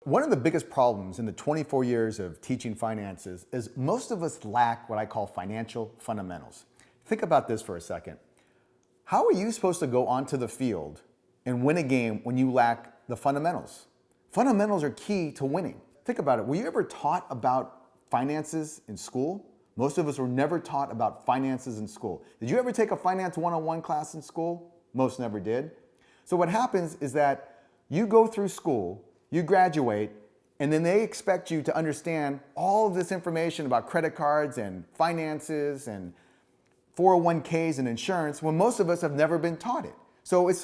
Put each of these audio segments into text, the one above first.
One of the biggest problems in the 24 years of teaching finances is most of us lack what I call financial fundamentals. Think about this for a second. How are you supposed to go onto the field and win a game when you lack the fundamentals? Fundamentals are key to winning. Think about it. Were you ever taught about finances in school? Most of us were never taught about finances in school. Did you ever take a finance 101 class in school? Most never did. So what happens is that you go through school, you graduate, and then they expect you to understand all of this information about credit cards and finances and 401ks and insurance when most of us have never been taught it. So it's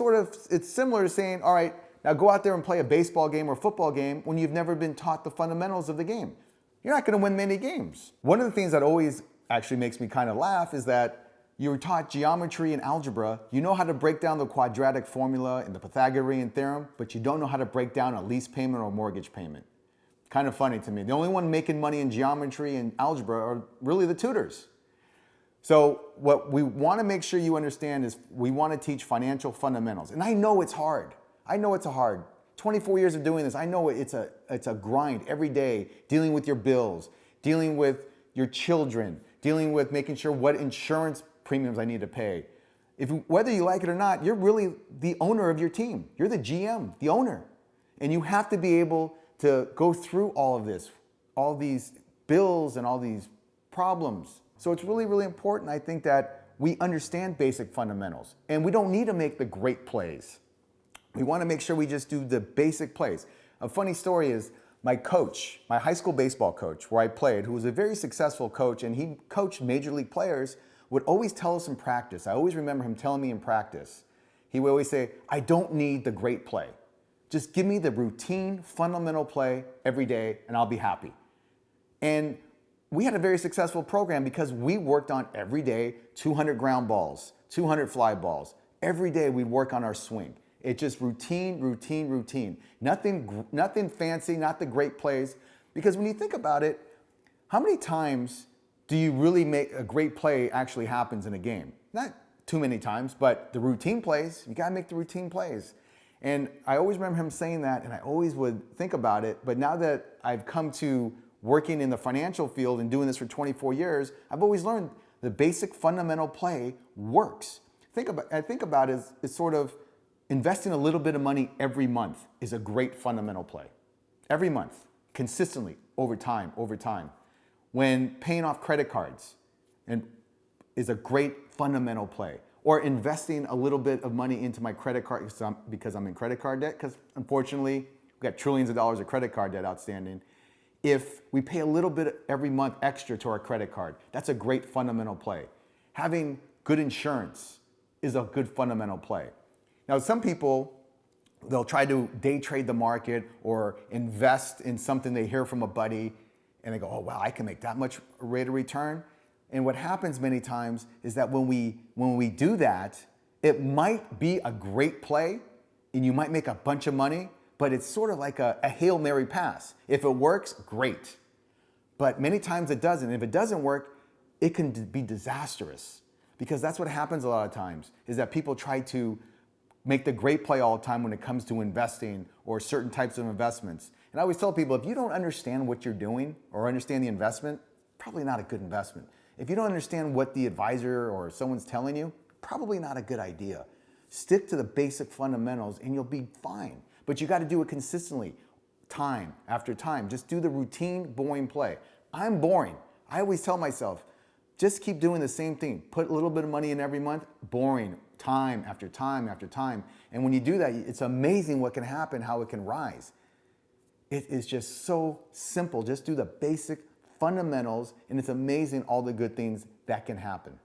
similar to saying, all right, now go out there and play a baseball game or football game when you've never been taught the fundamentals of the game. You're not going to win many games. One of the things that always actually makes me kind of laugh is that you were taught geometry and algebra. You know how to break down the quadratic formula and the Pythagorean theorem, but you don't know how to break down a lease payment or mortgage payment. Kind of funny to me. The only one making money in geometry and algebra are really the tutors. So what we want to make sure you understand is we want to teach financial fundamentals. And I know it's hard. I know it's hard. 24 years of doing this, I know it's a grind every day, dealing with your bills, dealing with your children, dealing with making sure what insurance premiums I need to pay. Whether you like it or not, you're really the owner of your team. You're the GM, the owner. And you have to be able to go through all of this, all these bills and all these problems. So it's really, really important, I think, that we understand basic fundamentals. And we don't need to make the great plays. We want to make sure we just do the basic plays. A funny story is my coach, my high school baseball coach where I played, who was a very successful coach and he coached major league players, would always tell us in practice. I always remember him telling me in practice. He would always say, I don't need the great play. Just give me the routine, fundamental play every day and I'll be happy. And we had a very successful program because we worked on every day 200 ground balls, 200 fly balls. Every day we'd work on our swing. It's just routine, routine, routine. Nothing fancy, not the great plays. Because when you think about it, how many times do you really make a great play actually happens in a game? Not too many times, but the routine plays, you gotta make the routine plays. And I always remember him saying that and I always would think about it. But now that I've come to working in the financial field and doing this for 24 years, I've always learned the basic fundamental play works. I think about it as sort of investing a little bit of money every month is a great fundamental play. Every month, consistently, over time. When paying off credit cards is a great fundamental play. Or investing a little bit of money into my credit card because I'm in credit card debt, because unfortunately, we've got trillions of dollars of credit card debt outstanding. If we pay a little bit every month extra to our credit card, that's a great fundamental play. Having good insurance is a good fundamental play. Now, some people, they'll try to day trade the market or invest in something they hear from a buddy and they go, oh, wow, I can make that much rate of return. And what happens many times is that when we do that, it might be a great play and you might make a bunch of money, but it's sort of like a Hail Mary pass. If it works, great. But many times it doesn't. If it doesn't work, it can be disastrous because that's what happens a lot of times is that people try to make the great play all the time when it comes to investing or certain types of investments. And I always tell people, if you don't understand what you're doing or understand the investment, probably not a good investment. If you don't understand what the advisor or someone's telling you, probably not a good idea. Stick to the basic fundamentals and you'll be fine. But you got to do it consistently, time after time. Just do the routine, boring play. I'm boring. I always tell myself, just keep doing the same thing. Put a little bit of money in every month, boring, time after time after time. And when you do that, it's amazing what can happen, how it can rise. It is just so simple. Just do the basic fundamentals, and it's amazing all the good things that can happen.